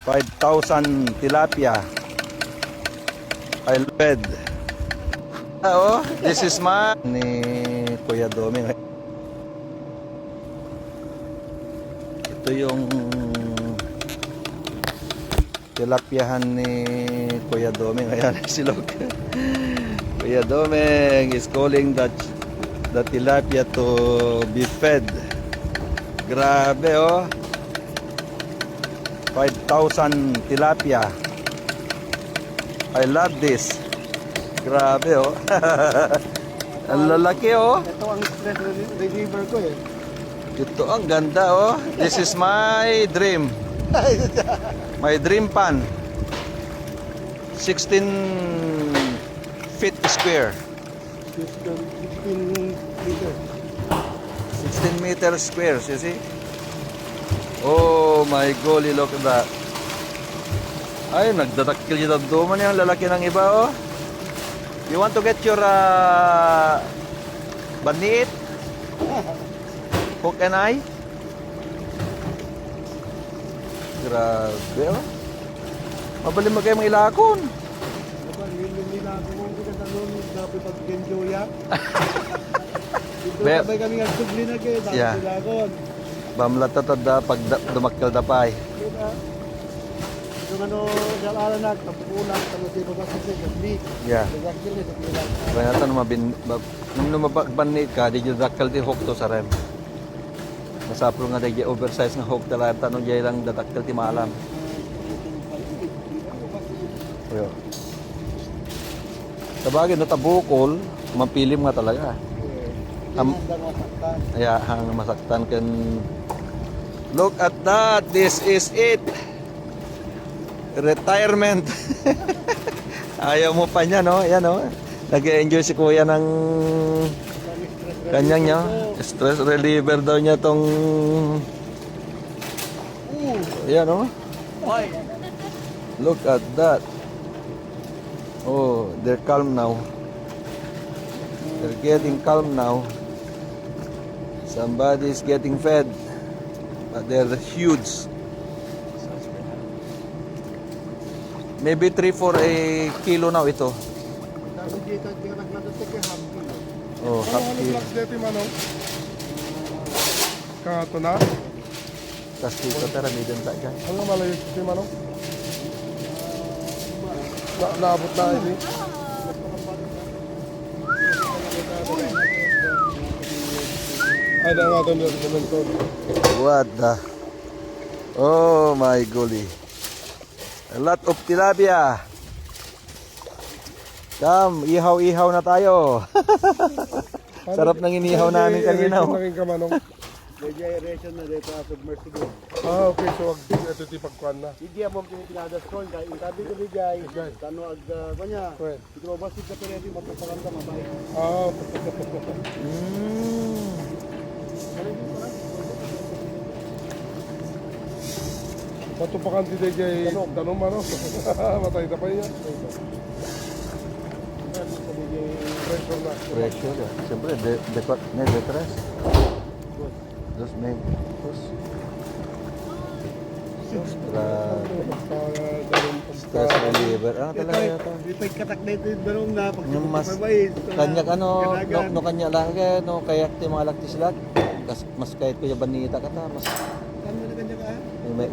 5,000 tilapia. I love. Oh, this is my ni Kuya Domi. Ito yung tilapiahan ni Kuya Doming. Ayan, silog. Kuya Doming is calling the tilapia to be fed. Grabe, oh. 5,000 tilapia. I love this. Grabe, oh. Ang lalaki, oh. Ito ang stress reliever ko eh. Ito ang ganda, oh. This is my dream. My dream pan. 16 feet square. 16 meters. 16 meters squares, you see? Oh my golly, look at that. Ay, nagdadakil yung dabduman yung lalaki ng iba, oh. You want to get your baniit? Hook and eye? Grabe, oh. Mabalim mo kayo mga ilakon. Diba, nila ako kung kita tanong dapat pag-enjoya. Dito Be- sabay kami nagsugli na kayo, dapat Yeah. nila ako. Bamlatatad da pag dumakkel dapay. Diba? Yung ano, dalalan na, tapunan, talusin mo ba sa sigli. Yeah. Nagakil na sa kila. Kaya natin nung lumabagbanit ka, di yung dakkel di hook to sa rem. Masapro nga di oversize na hook talaga tanong jay lang dadakkel ti maalam. Yo. Sa bagay no tabukol, mapilim nga talaga. Kaya hang masaktan kan. Look at that, this is it. Retirement. Ayaw mo pa niya, no? Yan, no? Nag-enjoy si kuya ng kanyang niya. Stress reliever daw niya tong yan, no? Look at that. Oh, they're calm now. They're getting calm now. Somebody's getting fed. But they're huge. Maybe 3-4 a kilo now ito. Dapat dito, di ka nagladotek yung half kilo. Oh, half kilo. Ano dito yung manong? Kato na? Tas dito tara, medium ta dyan. Ano malayo dito yung manong? Naabot na ini. Ay, na nga doon yung komento. What the? Oh my golly. A lot of tilapia. Come, ihaw-ihaw na tayo. Sarap ng inihaw namin kanina. Oh. Naging kamanong. Medyo aeration na dito sa submersible. Ah, okay. So, ito tipagkuhan na. Hindi mo pinadas ko. Yung tabi ko bigay. Tano ag kanya. Ito ba basit ka pero hindi mapapakam ka mabay. Ah. Matupakan di DJ tanong mano. Matay na pa niya. Pressure na. Pressure ya. Siyempre, detres. Dos may. Dos. Stress reliever. Ano talaga ito? Ipay katak na ito yung barong na. Yung mas kanya no kanya lang kaya no kayak ti mga lakti sila. Mas kahit kuya banita ka ta mas Kanya na kanya ka? may